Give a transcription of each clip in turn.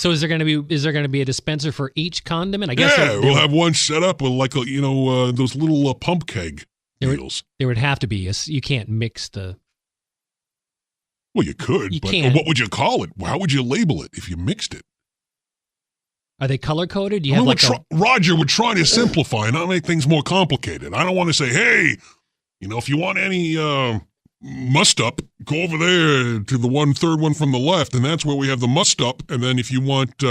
So is there going to be a dispenser for each condiment? I guess we'll have one set up with like those little pump keg deals. There would have to be. You can't mix the. Well, you could, but can. What would you call it? How would you label it if you mixed it? Are they color coded? Do you have Roger, we're trying to simplify and not make things more complicated. I don't want to say, hey, if you want any must up, go over there to the third one from the left, and that's where we have the must up. And then if you want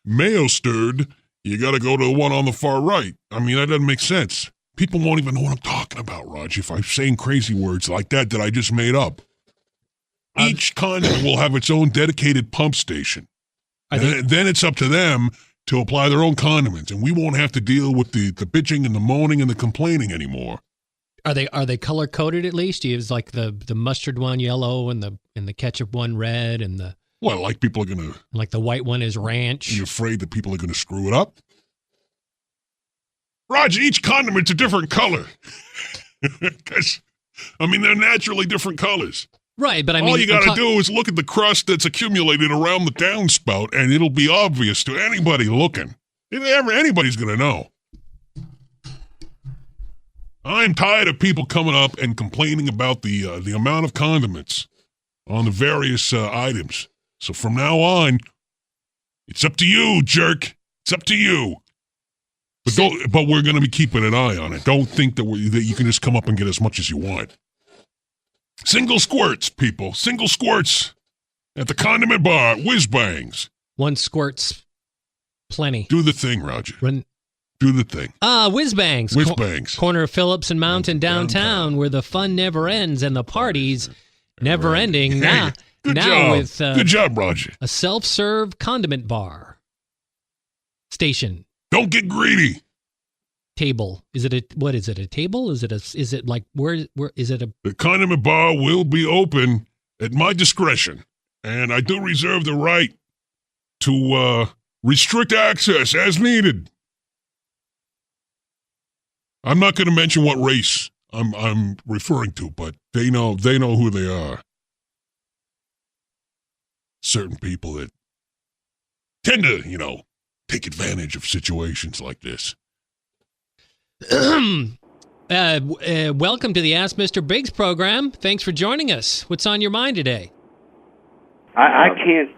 mayo stirred, you got to go to the one on the far right. I mean, that doesn't make sense. People won't even know what I'm talking about, Roger, if I'm saying crazy words like that I just made up. Each condiment will have its own dedicated pump station. Then it's up to them to apply their own condiments, and we won't have to deal with the bitching and the moaning and the complaining anymore. Are they color coded at least? Do you have like the mustard one yellow and the ketchup one red and the people are gonna the white one is ranch? You're afraid that people are gonna screw it up? Roger, each condiment's a different color. Because they're naturally different colors. Right, but all you got to do is look at the crust that's accumulated around the downspout, and it'll be obvious to anybody looking. Anybody's going to know. I'm tired of people coming up and complaining about the amount of condiments on the various items. So from now on, it's up to you, jerk. It's up to you. But we're going to be keeping an eye on it. Don't think that you can just come up and get as much as you want. Single squirts, people. Single squirts at the condiment bar. Whiz bangs. One squirt's plenty. Do the thing, Roger. Do the thing. Whiz bangs. Whiz bangs. Corner of Phillips and Mountain downtown, where the fun never ends and the party's never ending. Hey, good job. Good job, Roger. A self-serve condiment bar station. Don't get greedy. Table. What is it? A table? Is it like where is it a? The condiment bar will be open at my discretion, and I do reserve the right to restrict access as needed. I'm not going to mention what race I'm referring to, but they know who they are. Certain people that tend to, take advantage of situations like this. Welcome to the Ask Mr. Biggs program. Thanks for joining us. What's on your mind today? I can't.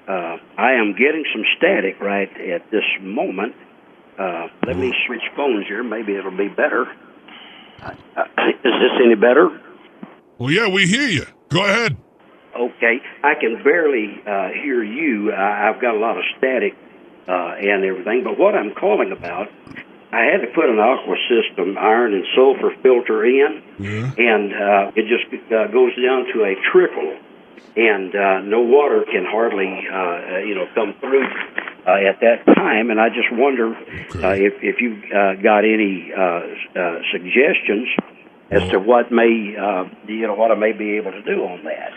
I am getting some static right at this moment. Let me switch phones here. Maybe it'll be better. Is this any better? Well, yeah, we hear you. Go ahead. Okay. I can barely hear you. I've got a lot of static and everything. But what I'm calling about, I had to put an aqua system iron and sulfur filter in, and it just goes down to a trickle, and no water can hardly, come through at that time. And I just wonder if you've got any suggestions as to what what I may be able to do on that.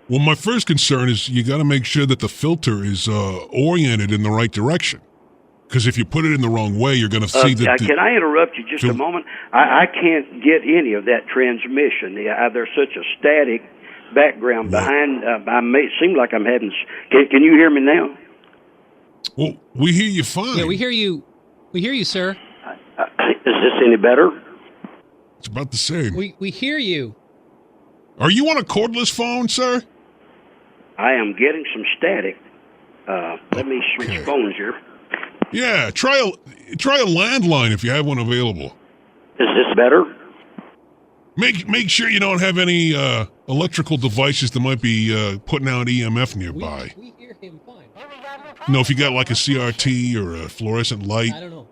Well, my first concern is you got to make sure that the filter is oriented in the right direction. Because if you put it in the wrong way, you're going to see that... Can I interrupt you just a moment? I can't get any of that transmission. There's such a static background behind... it seems like I'm having... Can you hear me now? Well, we hear you fine. Yeah, we hear you. We hear you, sir. Is this any better? It's about the same. We hear you. Are you on a cordless phone, sir? I am getting some static. Let me switch phones here. Yeah, try a landline if you have one available. Is this better? Make sure you don't have any electrical devices that might be putting out EMF nearby. We hear him fine. If you got like a CRT or a fluorescent light. I don't know.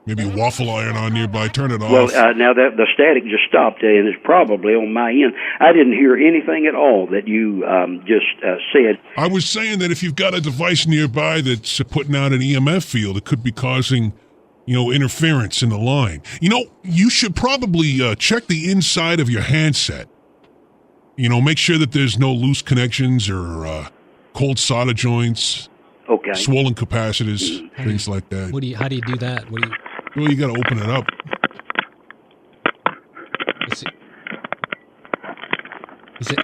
Maybe a waffle iron on nearby. Turn it off. Well, now that the static just stopped, and it's probably on my end. I didn't hear anything at all that you just said. I was saying that if you've got a device nearby that's putting out an EMF field, it could be causing, interference in the line. You should probably check the inside of your handset. Make sure that there's no loose connections or cold solder joints. Okay. Swollen capacitors, things like that. How do you do that? Well, you got to open it up.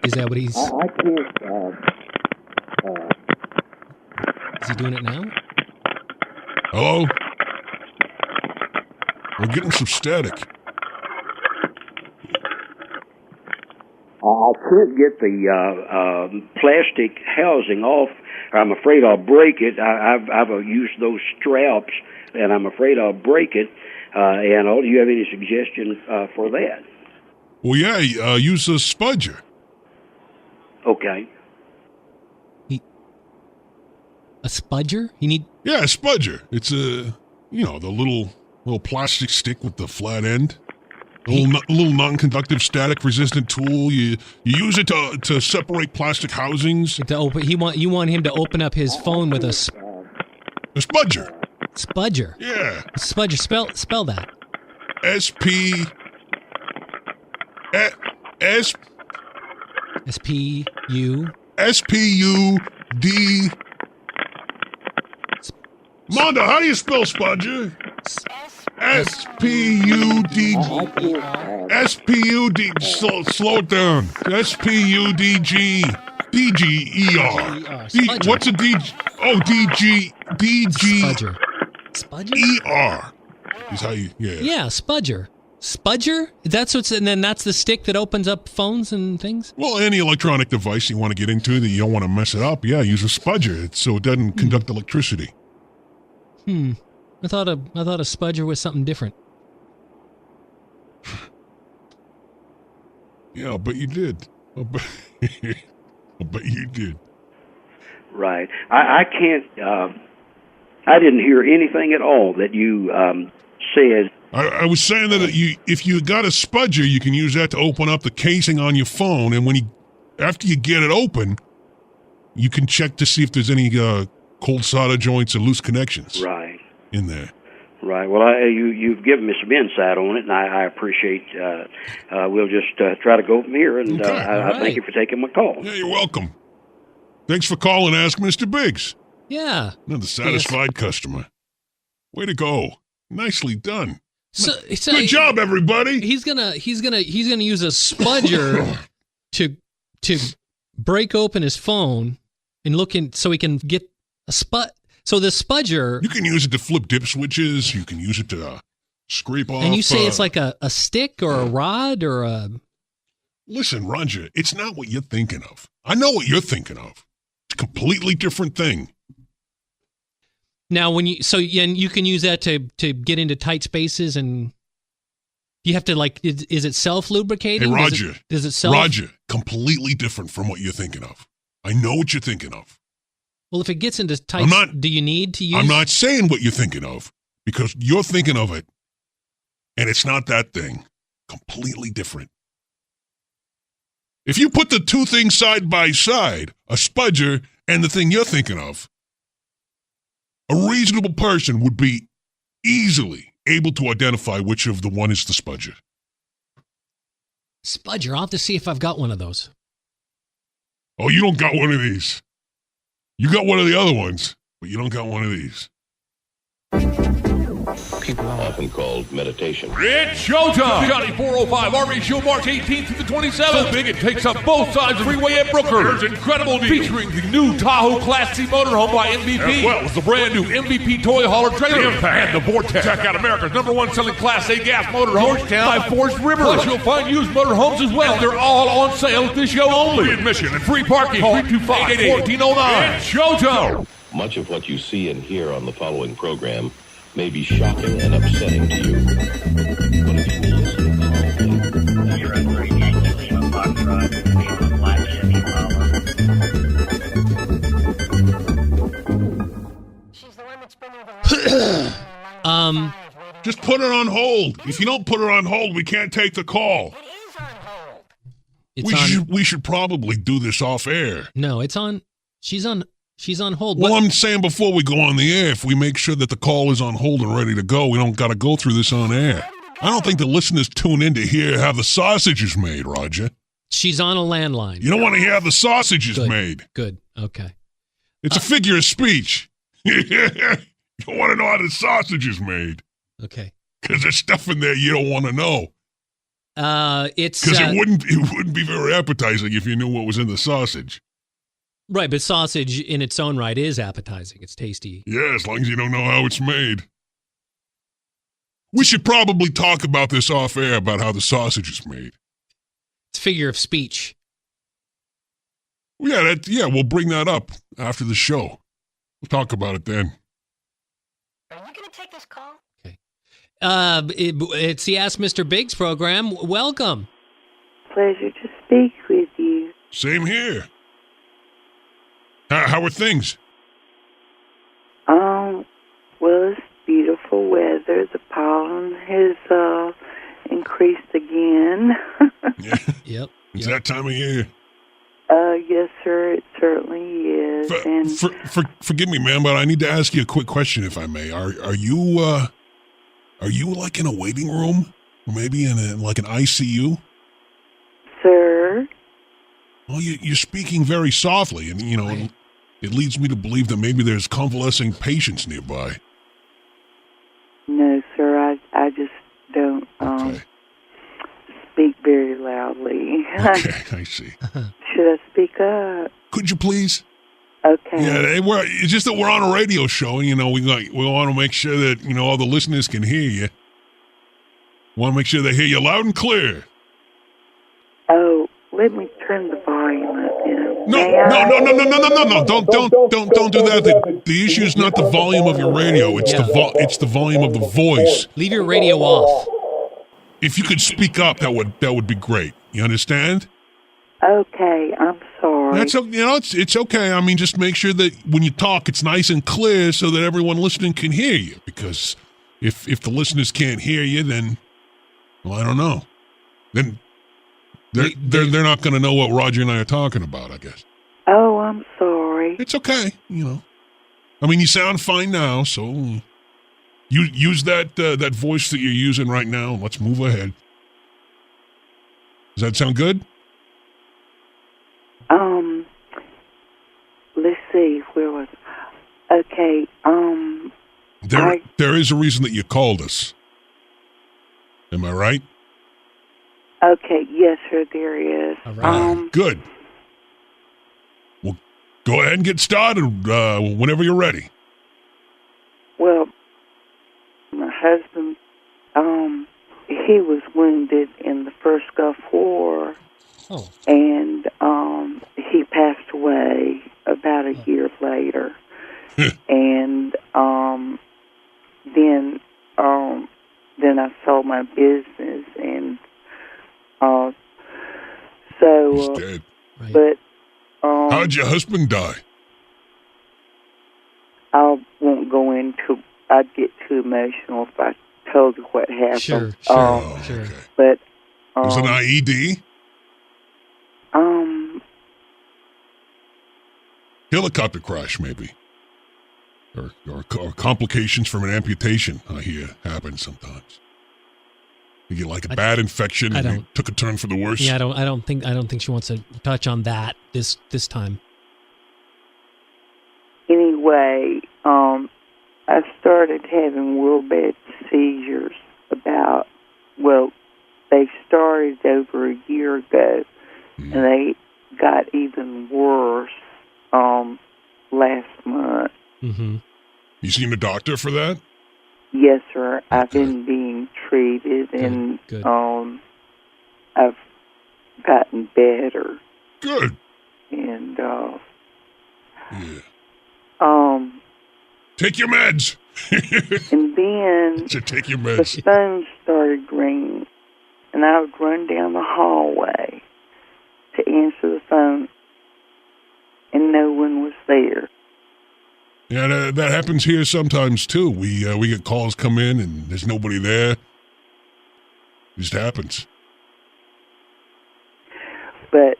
Is that what he's... I can't... Is he doing it now? Hello? We're getting some static. I can't get the plastic housing off. I'm afraid I'll break it. I've used those straps, and I'm afraid I'll break it. And do you have any suggestion for that? Well, yeah, use a spudger. Okay. A spudger? You need... Yeah, a spudger. It's the little plastic stick with the flat end. A little non-conductive static resistant tool. You use it to separate plastic housings. To open, you want him to open up his phone with a spudger. Spudger. Yeah. Spudger. Spell that. S-P-U-D. Mondo, how do you spell spudger? S-P-U-D-G. S-P-U-D. Slow it down. S-P-U-D-G. D-G-E-R. What's a D-G? Oh, D-G. D-G. Spudger. Spudger? E-R. Is how you, yeah. Yeah, spudger. Spudger? And then that's the stick that opens up phones and things? Well, any electronic device you want to get into that you don't want to mess it up, yeah, use a spudger so it doesn't conduct electricity. I thought a spudger was something different. Yeah, I'll bet you did. I'll bet you did. Right. I can't. I didn't hear anything at all that you said. I was saying that if you got a spudger, you can use that to open up the casing on your phone, and after you get it open, you can check to see if there's any cold solder joints or loose connections. Right. In there. Right. Well, you've given me some insight on it, and I appreciate. We'll just try to go from here, and Okay. I thank you for taking my call. Yeah, you're welcome. Thanks for calling. Ask Mr. Biggs. Yeah. Another satisfied customer. Way to go. Nicely done. So Good job, everybody. He's gonna use a spudger to break open his phone and look in so he can get a spud. So the spudger. You can use it to flip dip switches. You can use it to scrape off. And you say it's like a stick or a rod or a. Listen, Roger, it's not what you're thinking of. I know what you're thinking of. It's a completely different thing. Now, you can use that to get into tight spaces, and you have to is it self lubricating? Hey, Roger, does it self? Roger, completely different from what you're thinking of. I know what you're thinking of. Well, if it gets into tight, do you need to use? I'm not saying what you're thinking of because you're thinking of it, and it's not that thing. Completely different. If you put the two things side by side, a spudger and the thing you're thinking of, a reasonable person would be easily able to identify which of the one is the spudger. Spudger, I'll have to see if I've got one of those. Oh, you don't got one of these. You got one of the other ones, but you don't got one of these. People often called meditation. It's showtime! Johnny 405 RV Show March 18th through the 27th. So big it takes up both sides of the freeway at Brooker. There's incredible deals featuring the new Tahoe Class C motorhome by MVP, as well as the brand new MVP toy hauler trailer, Impact, and the Vortex. Check out America's #1 selling Class A gas motorhome, Georgetown by Forest River. Plus, you'll find used motorhomes as well. They're all on sale at this show only. Free admission and free parking. Call 325-1409. It's showtime! Much of what you see and hear on the following program may be shocking and upsetting to you. But if you listen calmly, You're a great Lima Foxtrot, Lima Black Chevy Impala. Just put it on hold. If you don't put it on hold, we can't take the call. We should probably do this off air. No, it's on. She's on hold. Well, I'm saying before we go on the air, if we make sure that the call is on hold and ready to go, we don't got to go through this on air. I don't think the listeners tune in to hear how the sausage is made, Roger. She's on a landline. You don't want to hear how the sausage is made. Good. Okay. It's a figure of speech. You don't want to know how the sausage is made. Okay. Because there's stuff in there you don't want to know. It's because it wouldn't be very appetizing if you knew what was in the sausage. Right, but sausage in its own right is appetizing. It's tasty. Yeah, as long as you don't know how it's made. We should probably talk about this off air about how the sausage is made. It's figure of speech. Yeah, we'll bring that up after the show. We'll talk about it then. Are you going to take this call? Okay. It's the Ask Mr. Biggs program. Welcome. Pleasure to speak with you. Same here. How are things? Well, it's beautiful weather. The pollen has increased again. Yeah. Yep. It's that time of year. Yes, sir. It certainly is. Forgive me, ma'am, but I need to ask you a quick question, if I may. Are you like in a waiting room, or maybe in like an ICU? Sir? Well, you're speaking very softly, and it leads me to believe that maybe there's convalescing patients nearby. No, sir. I just don't Okay. speak very loudly. Okay, I see. Should I speak up? Could you please? Okay. Yeah, it's just that we're on a radio show, and we want to make sure that all the listeners can hear you. Want to make sure they hear you loud and clear. Oh, let me turn the volume up then. No. Don't do that. The issue is not the volume of your radio. It's the volume of the voice. Leave your radio off. If you could speak up, that would be great. You understand? Okay, I'm sorry. That's it's okay. I mean, just make sure that when you talk, it's nice and clear so that everyone listening can hear you. Because if the listeners can't hear you, then I don't know. Then they're not going to know what Roger and I are talking about, I guess. Oh, I'm sorry. It's okay. I mean, you sound fine now, so you use that voice that you're using right now. Let's move ahead. Does that sound good? Let's see, where was okay, There is a reason that you called us. Am I right? Okay, yes, sir, there is. All right. Good. Well, go ahead and get started whenever you're ready. Well, my husband, he was wounded in the first Gulf War. Oh. And he passed away about a year later. And then I sold my business, and He's dead. Right. but How'd your husband die? I won't go into. I'd get too emotional if I told you what happened. Sure. Oh, Sure. okay. But It was an IED? Helicopter crash, maybe. Or complications from an amputation, I hear, happen sometimes. You get like a bad infection and it took a turn for the worse. Yeah, I don't think she wants to touch on that this time. anyway, I started having real bad seizures they started over a year ago, and they got even worse last month. Mm-hmm. You seen a doctor for that? Yes, sir. I've been being treated, and Good. I've gotten better. Good. And Take your meds. and then So take your the meds. phone started ringing, and I would run down the hallway to answer the phone, and no one was there. Yeah, that happens here sometimes too. We get calls come in and there's nobody there. It just happens. But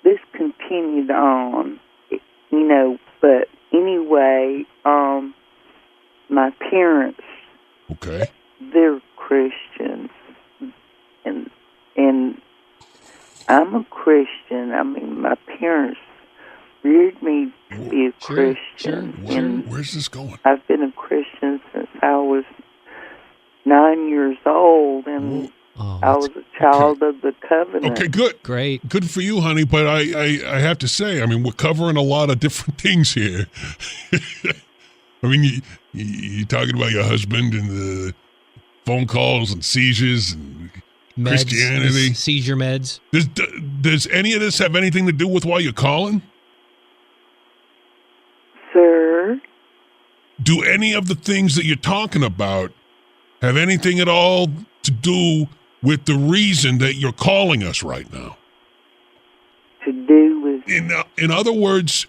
this continued on, but anyway, my parents, Okay. they're Christians, and I'm a Christian. I mean, my parents reared me to be a Christian. And Where's this going? I've been a Christian since I was 9 years old, and Oh, I that's was a child of the covenant. Okay, good. great. Good for you, honey, but I have to say, I mean, we're covering a lot of different things here. I mean, you're talking about your husband and the phone calls and seizures and Meds, Christianity. seizure meds. Does any of this have anything to do with why you're calling? Sir, Do any of the things that you're talking about have anything at all to do with the reason that you're calling us right now? to do with... In other words,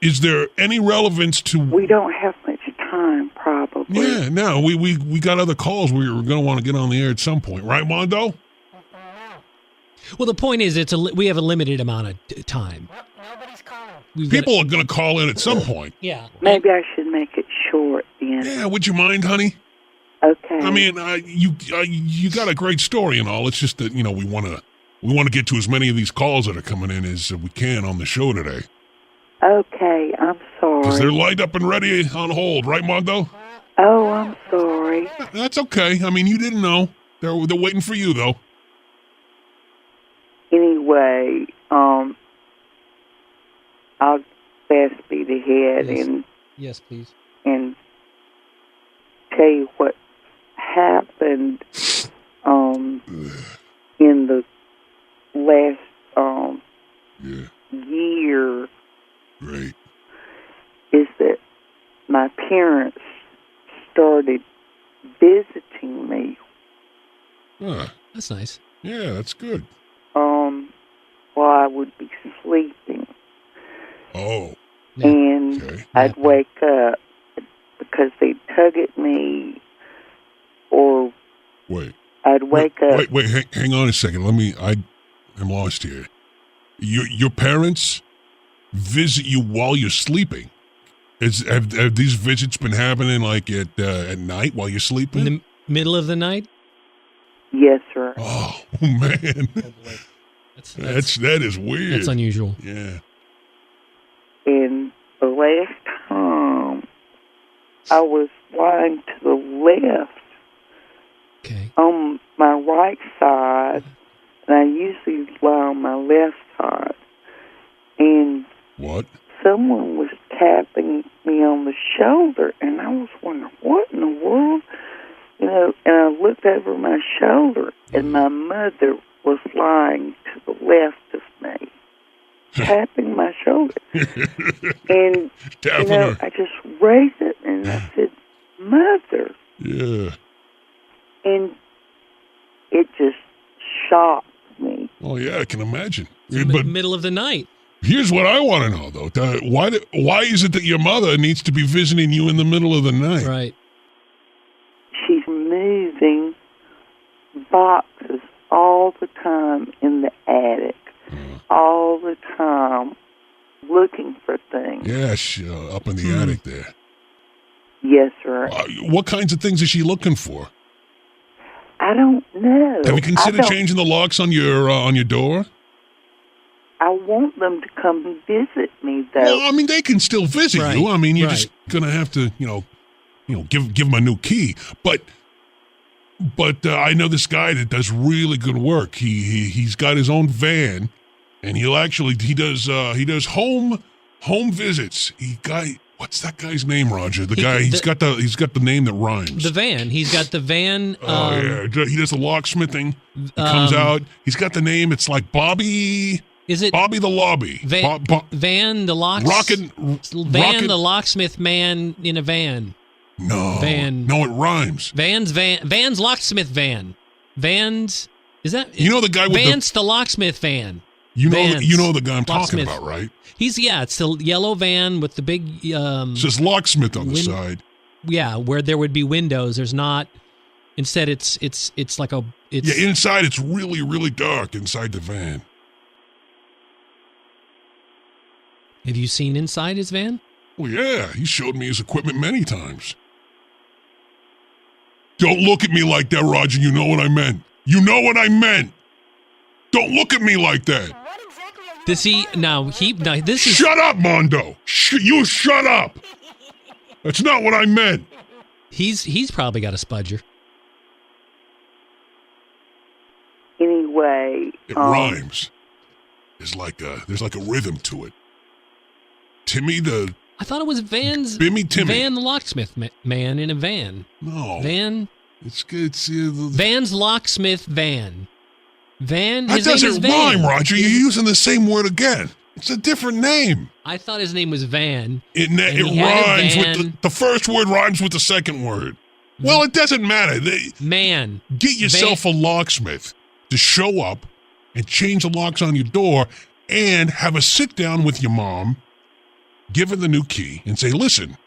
is there any relevance to... We don't have much time, probably. Yeah, no, we got other calls we were going to want to get on the air at some point, right, Mondo? Well, the point is, we have a limited amount of time. Nobody's calling. People are going to call in at some point. Yeah. Maybe I should make it short then. Yeah, would you mind, honey? Okay. I mean, you got a great story and all. It's just that, you know, we want to get to as many of these calls that are coming in as we can on the show today. Okay, I'm Because they're sorry. lined up and ready on hold, right, Mondo? Oh, I'm sorry. That's okay. I mean, you didn't know. They're waiting for you, though. Anyway, I'll best beat ahead Yes. Yes, please. and tell you what happened in the last Yeah, year great. is that my parents started visiting me Ah, That's nice. yeah, that's good. while I would be sleeping. Oh, Yeah. And okay. I'd wake up because they'd tug at me, or Wait. I'd wake up. Wait, hang on a second. I'm lost here. Your parents visit you while you're sleeping. Have these visits been happening like at night while you're sleeping? In the middle of the night? Yes, sir. Oh man, that is weird. That's unusual. Yeah. And the last time I was lying to the left Okay. on my right side, and I usually lie on my left side, and What? someone was tapping me on the shoulder, and I was wondering, what in the world? You know, and I looked over my shoulder, and my mother was lying to the left of me, tapping my shoulder. And, Tapping you know, her. I just raised it, and I said, Mother. Yeah. And it just shocked me. Oh yeah, I can imagine. In But the middle of the night. here's what I want to know though: why is it that your mother needs to be visiting you in the middle of the night? Right. She's moving boxes all the time in the attic, all the time looking for things. Yeah, up in the attic there. Yes, sir. What kinds of things is she looking for? I don't know. Have you considered I don't- changing the locks on your door? I want them to come visit me, though. Well, I mean, they can still visit Right, you. I mean, you're right. just gonna have to, give them a new key. But I know this guy that does really good work. He's got his own van, and he does home visits. What's that guy's name, Roger? He's got the name that rhymes. The van. He's got the van. Oh yeah, he does the locksmithing. He comes out. He's got the name. It's like Bobby. Is it Bobby the Lobby? Van the the locksmith man in a van. No, Van. No, it rhymes. Van's locksmith van. Van's is that the guy with Vance the locksmith van. You Vans. know the guy I'm talking Locksmith. about, right? It's the yellow van with the big It says locksmith on the side. Yeah, where there would be windows. There's not. Instead, it's like a. It's, Yeah, inside it's really, really dark inside the van. Have you seen inside his van? Well, yeah, he showed me his equipment many times. Don't look at me like that, Roger. You know what I meant. You know what I meant. Don't look at me like that. What exactly are you Does he now? This is Shut up, Mondo. You shut up. That's not what I meant. he's probably got a spudger. It rhymes. There's like a rhythm to it. Timmy the... I thought it was Timmy. Van the locksmith man in a van. No. Van. It's good. Van's locksmith van. Van. That His name is doesn't Van. rhyme, Roger. You're using the same word again. It's a different name. I thought his name was Van. It he had a rhymes van. with the first word rhymes with the second word. Well, it doesn't matter. Man. Get yourself a locksmith to show up and change the locks on your door and have a sit down with your mom, give her the new key, and say, listen,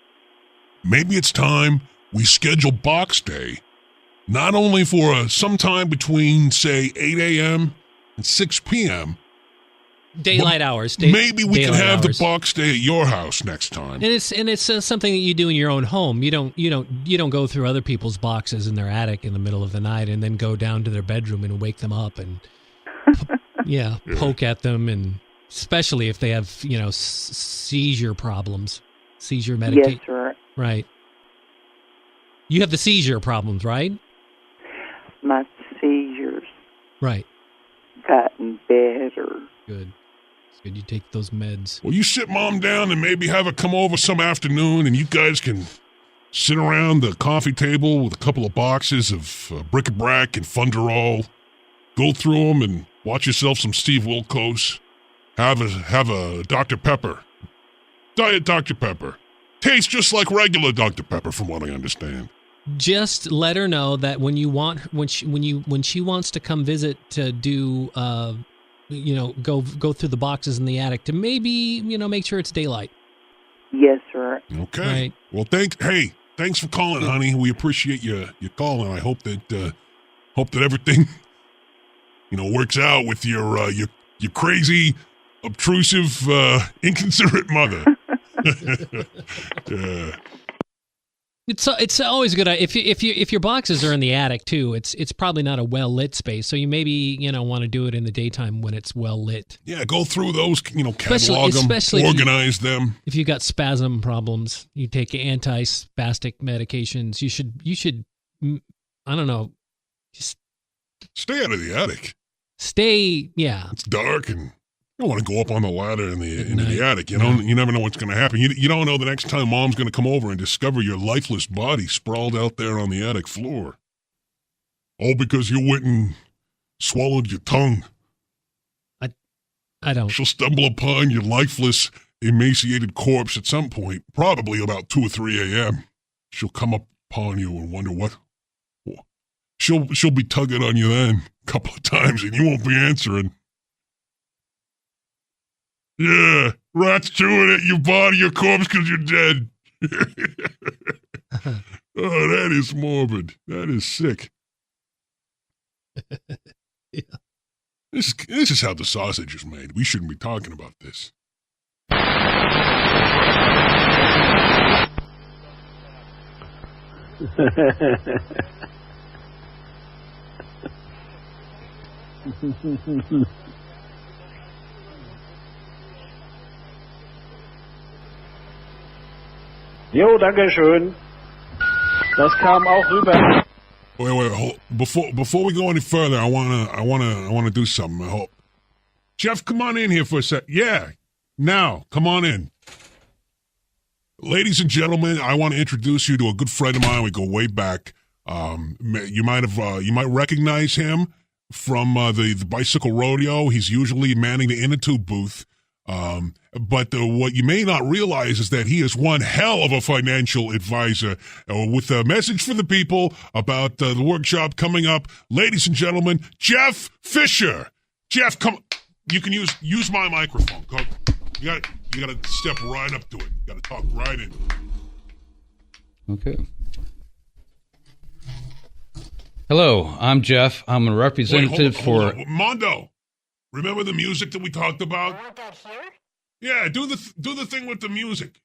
maybe it's time we schedule box day, not only for sometime between, say, 8 a.m. and 6 p.m., Daylight hours. Maybe we can have hours. the box day at your house next time. And it's something that you do in your own home. You don't go through other people's boxes in their attic in the middle of the night and then go down to their bedroom and wake them up and poke at them, and especially if they have seizure problems, seizure medication. Yes, sir. Right. You have the seizure problems, right? My seizures Right. gotten better. Good. It's good you take those meds. Well, you sit Mom down and maybe have her come over some afternoon, and you guys can sit around the coffee table with a couple of boxes of bric-a-brac and Funderol, go through them and watch yourself some Steve Wilkos. Have a Dr. Pepper. Diet Dr. Pepper. Tastes just like regular Dr. Pepper, from what I understand. Just let her know that when she wants to come visit to do go through the boxes in the attic, to maybe make sure it's daylight. Yes, sir. Okay. Right. Well, thanks for calling, honey. We appreciate your call, and I hope that everything works out with your crazy, obtrusive, inconsiderate mother. Yeah. It's always a good if your boxes are in the attic too. It's probably not a well lit space, so you maybe want to do it in the daytime when it's well lit. Yeah, go through those, catalog them, especially organize them. If you got spasm problems, you take anti-spastic medications. You should I don't know, just stay out of the attic. Yeah. It's dark and you don't want to go up on the ladder into the attic. You never know what's going to happen. You don't know the next time Mom's going to come over and discover your lifeless body sprawled out there on the attic floor. All because you went and swallowed your tongue. I don't. She'll stumble upon your lifeless, emaciated corpse at some point, probably about 2 or 3 a.m. She'll come upon you and wonder what. She'll be tugging on you then a couple of times and you won't be answering. Yeah, rats chewing at your body, your corpse, because you're dead. Oh, that is morbid. That is sick. Yeah. This is how the sausage is made. We shouldn't be talking about this. Jo, danke schön. Das kam auch rüber. Wait, hold. Before we go any further, I wanna do something. I hope. Jeff, come on in here for a sec. Yeah, now, come on in. Ladies and gentlemen, I want to introduce you to a good friend of mine. We go way back. You might recognize him from the bicycle rodeo. He's usually manning the inner tube booth. But what you may not realize is that he is one hell of a financial advisor with a message for the people about the workshop coming up. Ladies and gentlemen, Jeff Fisher. Jeff, come. You can use my microphone. Go. You got to step right up to it. You got to talk right in. Okay. Hello, I'm Jeff. I'm a representative hold on. Mondo. Remember the music that we talked about? You want that here? Yeah, do the thing with the music.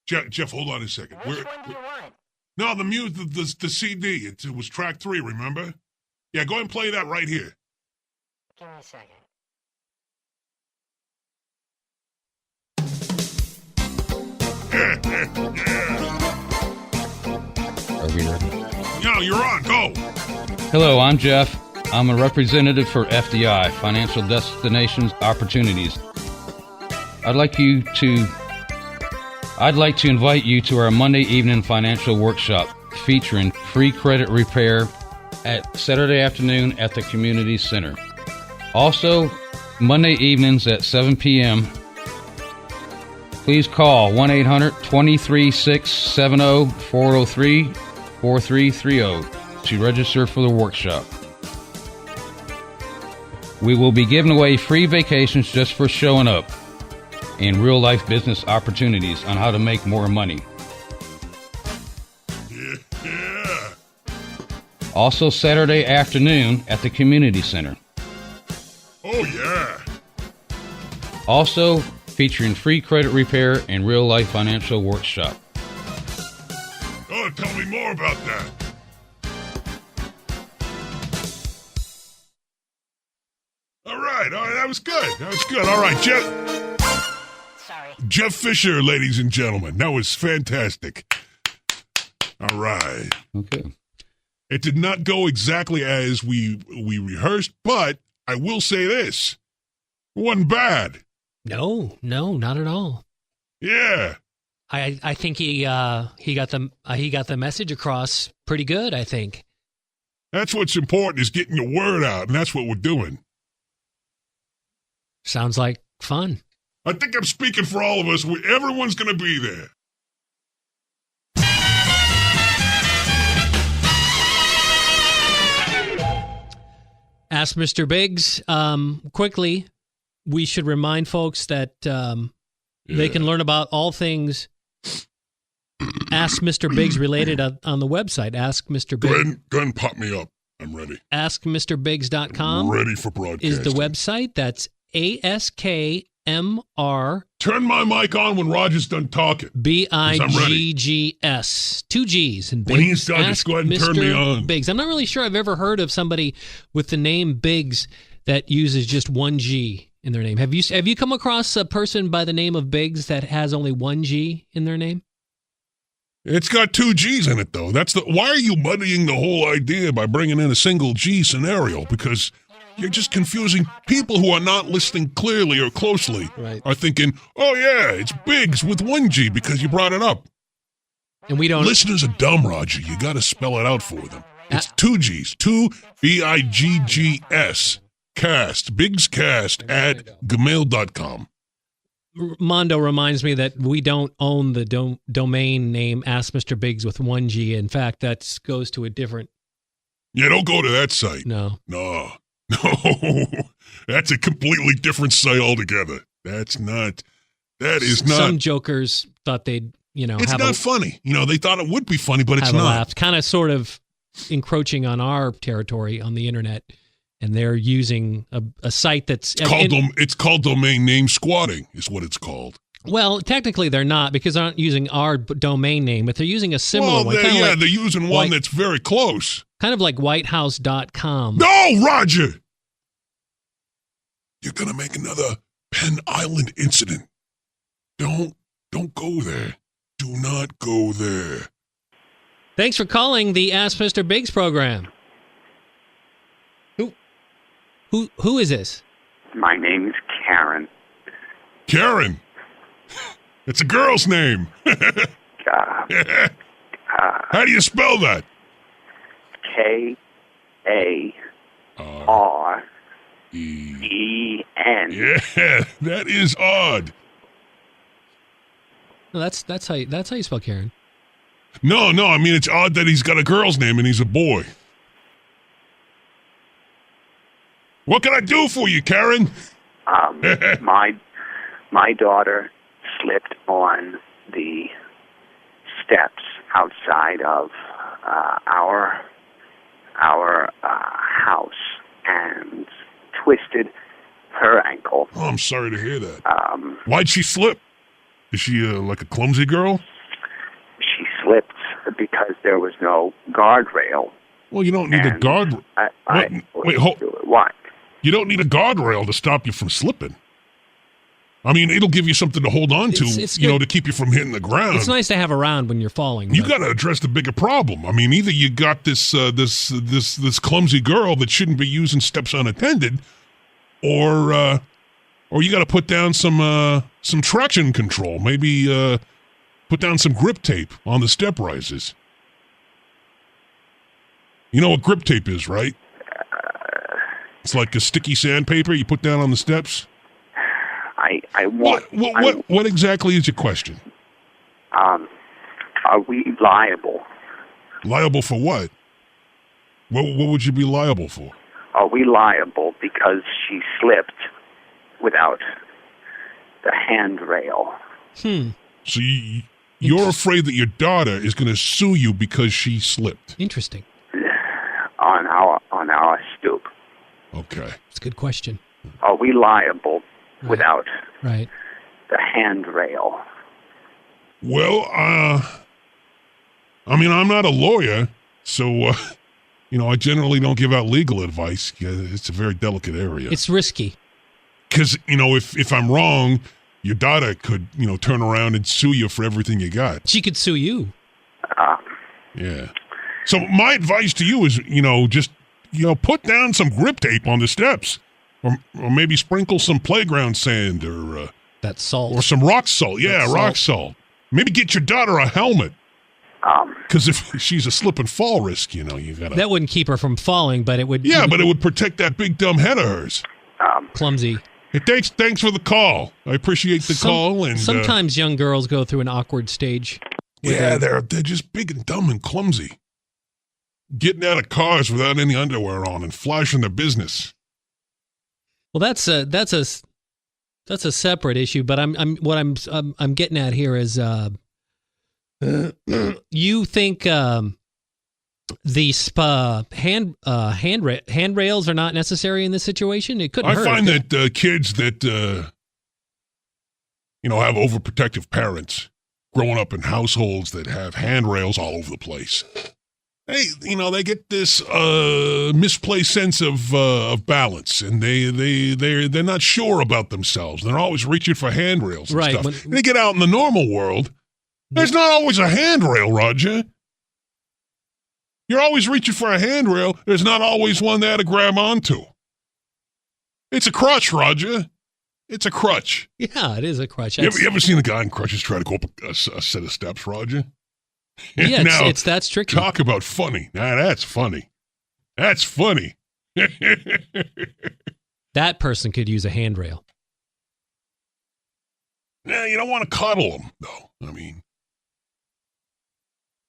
Jeff, hold on a second. Which one do you want? No, the music, the CD. It was track 3. Remember? Yeah, go ahead and play that right here. Give me a second. Yeah. Are we ready? No, you're on. Go. Hello, I'm Jeff. I'm a representative for FDI, Financial Destinations Opportunities. I'd like to invite you to our Monday evening financial workshop featuring free credit repair at Saturday afternoon at the Community Center. Also, Monday evenings at 7 p.m. Please call 1-800-236-70-403-4330 to register for the workshop. We will be giving away free vacations just for showing up and real-life business opportunities on how to make more money. Yeah. Also Saturday afternoon at the Community Center. Oh, yeah. Also featuring free credit repair and real-life financial workshop. Oh, tell me more about that. All right, that was good. All right, Jeff Fisher, ladies and gentlemen. That was fantastic. All right. Okay. It did not go exactly as we rehearsed, but I will say this. It wasn't bad. No, not at all. Yeah. I think he got the message across pretty good, I think. That's what's important, is getting your word out, and that's what we're doing. Sounds like fun. I think I'm speaking for all of us. Everyone's going to be there. Ask Mr. Biggs. Quickly, we should remind folks that they can learn about all things Ask Mr. Biggs related on the website. Ask Mr. Biggs. Go ahead and pop me up. I'm ready. AskMrBiggs.com. Ready for broadcasting. Is the website. That's ASKMR. Turn my mic on when Roger's done talking. BIGGS. 2 G's. And Biggs. When he's done, just go ahead and Mr. turn me on. Biggs. I'm not really sure I've ever heard of somebody with the name Biggs that uses just 1 G in their name. Have you come across a person by the name of Biggs that has only 1 G in their name? It's got 2 G's in it, though. Why are you muddying the whole idea by bringing in a single G scenario? Because you're just confusing people who are not listening clearly or closely. Right. Are thinking, oh, yeah, it's Biggs with 1 G because you brought it up. And we don't. Listeners are dumb, Roger. You got to spell it out for them. It's 2 G's. 2 BIGGS. Cast. BiggsCast at gmail.com. Mondo reminds me that we don't own the domain name Ask Mr. Biggs with 1 G. In fact, that goes to a different. Yeah, don't go to that site. No. That's a completely different site altogether. That is not. Some jokers thought they'd, it's not funny. They thought it would be funny, but it's not. Kind of sort of encroaching on our territory on the internet. And they're using a site that's... It's called domain name squatting is what it's called. Well, technically they're not because they're not using our domain name, but they're using a similar one. They're using one that's very close. Kind of like whitehouse.com. No, Roger! You're going to make another Penn Island incident. Don't go there. Do not go there. Thanks for calling the Ask Mr. Biggs program. Who is this? My name is Karen. Karen? It's a girl's name. How do you spell that? K-A-R-E-N. Yeah, that is odd. No, that's how you spell Karen. No, I mean it's odd that he's got a girl's name and he's a boy. What can I do for you, Karen? My daughter slipped on the steps outside of our house and twisted her ankle. Oh, I'm sorry to hear that. Why'd she slip? Is she like a clumsy girl? She slipped because there was no guardrail. Well, you don't need a guardrail. Wait, hold. What? You don't need a guardrail to stop you from slipping. I mean, it'll give you something to hold on to, It's to keep you from hitting the ground. It's nice to have around when you're falling. You got to address the bigger problem. I mean, either you got this clumsy girl that shouldn't be using steps unattended, or you got to put down some traction control. Maybe put down some grip tape on the step rises. You know what grip tape is, right? It's like a sticky sandpaper you put down on the steps. What exactly is your question? Are we liable? Liable for what? What would you be liable for? Are we liable because she slipped without the handrail? So you're afraid that your daughter is going to sue you because she slipped? Interesting. On our stoop. Okay. It's a good question. Are we liable without the handrail? Well, I mean, I'm not a lawyer, so, I generally don't give out legal advice. It's a very delicate area. It's risky. Because, if I'm wrong, your daughter could, turn around and sue you for everything you got. She could sue you. Yeah. So my advice to you is, just, put down some grip tape on the steps. Or maybe sprinkle some playground sand or... that salt. Or some rock salt. Yeah, rock salt. Maybe get your daughter a helmet. Because if she's a slip and fall risk, you gotta... That wouldn't keep her from falling, but it would... Yeah, but it would protect that big dumb head of hers. Clumsy. Hey, thanks for the call. I appreciate the call. And sometimes young girls go through an awkward stage. Yeah, they're just big and dumb and clumsy. Getting out of cars without any underwear on and flashing their business. Well, that's a separate issue. But I'm getting at here is you think these handrails are not necessary in this situation? It couldn't hurt. I find that kids that have overprotective parents growing up in households that have handrails all over the place. They get this misplaced sense of balance, and they're not sure about themselves. They're always reaching for handrails and stuff. When they get out in the normal world, there's not always a handrail, Roger. You're always reaching for a handrail. There's not always one there to grab onto. It's a crutch, Roger. It's a crutch. Yeah, it is a crutch. You ever seen a guy in crutches try to go up a set of steps, Roger? Yeah, it's that's tricky. Talk about funny. Now that's funny. That's funny. That person could use a handrail. Nah, you don't want to coddle them, though. I mean,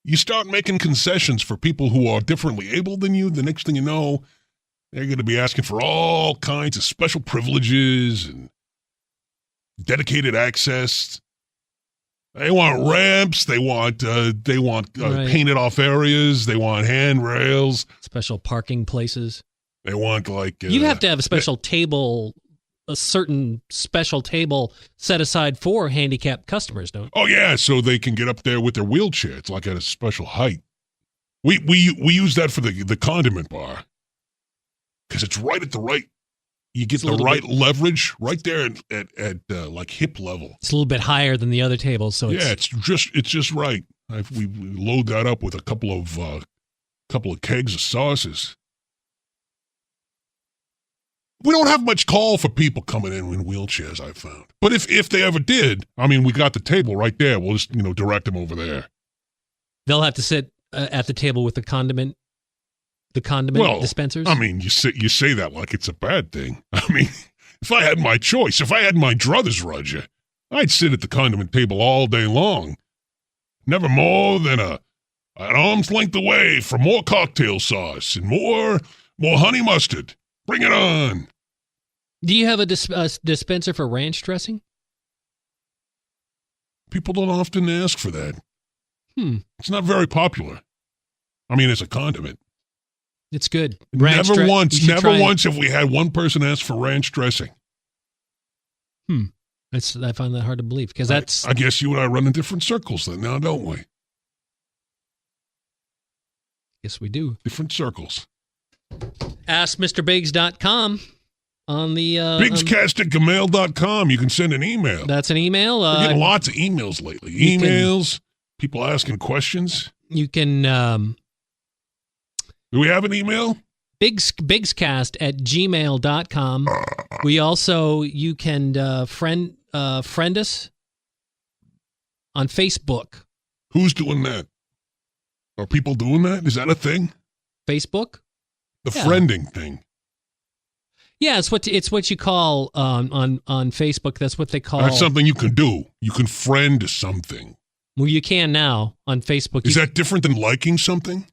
you start making concessions for people who are differently able than you, the next thing you know, they're going to be asking for all kinds of special privileges and dedicated access. They want ramps. They want painted off areas. They want handrails. Special parking places. They want you'd have to have a special table, a certain special table set aside for handicapped customers, don't you? Oh yeah, so they can get up there with their wheelchair. It's like at a special height. We use that for the condiment bar because it's right at the right. You get the right leverage right there at like hip level. It's a little bit higher than the other tables, so it's just right. We load that up with a couple of kegs of sauces. We don't have much call for people coming in wheelchairs, I've found. But if they ever did, I mean, we got the table right there. We'll just direct them over there. They'll have to sit at the table with the condiment dispensers? I mean, you say that like it's a bad thing. I mean, if I had my choice, if I had my druthers, Roger, I'd sit at the condiment table all day long. Never more than an arm's length away for more cocktail sauce and more honey mustard. Bring it on. Do you have a dispenser for ranch dressing? People don't often ask for that. It's not very popular. I mean, as a condiment. It's good. Never once have we had one person ask for ranch dressing. I find that hard to believe because that's. I guess you and I run in different circles then now, don't we? Yes, we do. Different circles. AskMrBiggs.com on the bigscast@gmail.com. You can send an email. That's an email. We're getting lots of emails lately. Emails, people asking questions. You can. Do we have an email? bigscast@gmail.com. We also, you can friend us on Facebook. Who's doing that? Are people doing that? Is that a thing? Facebook? The friending thing. Yeah, it's what you call on Facebook. That's what they call. That's something you can do. You can friend something. Well, you can now on Facebook. Is that different than liking something?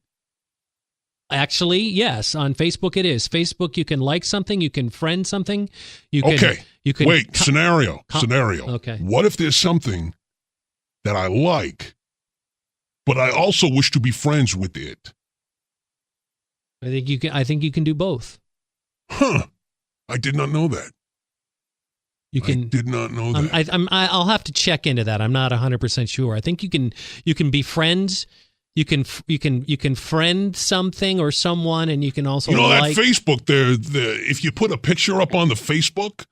Actually, yes. On Facebook, it is. Facebook, you can like something. You can friend something. You can. Wait. Scenario. Okay. What if there's something that I like, but I also wish to be friends with it? I think you can do both. Huh. I did not know that. I did not know that. I'll have to check into that. I'm not 100% sure. I think you can be friends. You can friend something or someone, and you can also that Facebook there. If you put a picture up on the Facebook,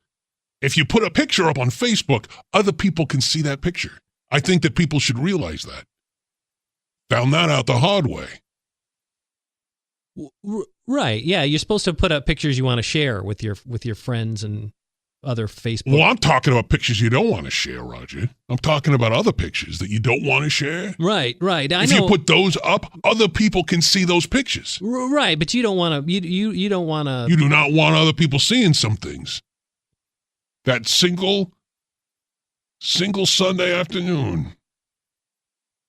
other people can see that picture. I think that people should realize that. Found that out the hard way. Right. Yeah, you're supposed to put up pictures you want to share with your friends and other Facebook. Well, I'm talking about pictures you don't want to share, Roger. I'm talking about other pictures that you don't want to share. Right. If you put those up, other people can see those pictures. Right, but you don't want to. You don't want to. You do not want other people seeing some things. That single Sunday afternoon.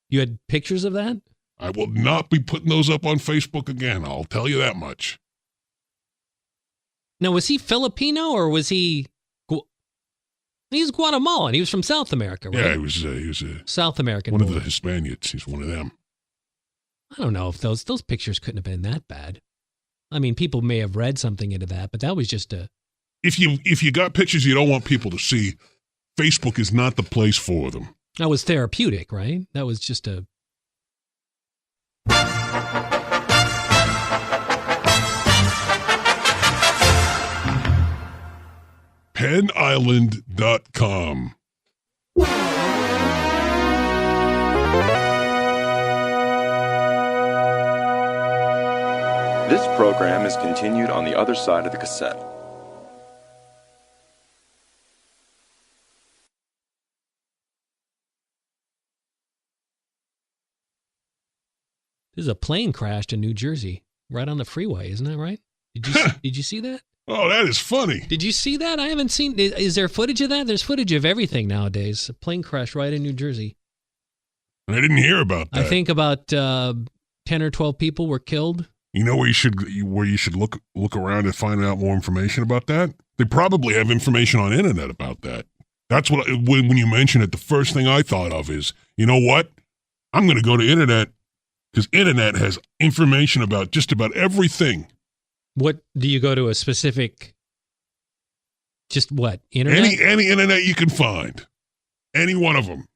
You had pictures of that? I will not be putting those up on Facebook again. I'll tell you that much. Now, was he Filipino or was he? He's Guatemalan. He was from South America, right? Yeah, he was a South American. One of the Hispanics. He's one of them. I don't know if those pictures couldn't have been that bad. I mean, people may have read something into that, but that was just a. If you got pictures you don't want people to see, Facebook is not the place for them. That was therapeutic, right? That was just a. PennIsland.com. This program is continued on the other side of the cassette. There's a plane crashed in New Jersey, right on the freeway. Isn't that right? Did you see that? Oh, that is funny. Did you see that? I haven't seen. Is there footage of that? There's footage of everything nowadays. A plane crash right in New Jersey. I didn't hear about that. I think about 10 or 12 people were killed. You know where you should look around and find out more information about that? They probably have information on internet about that. That's what when you mention it, the first thing I thought of is, you know what? I'm going to go to internet because internet has information about just about everything. What do you go to a specific? Just what internet? Any internet you can find, any one of them.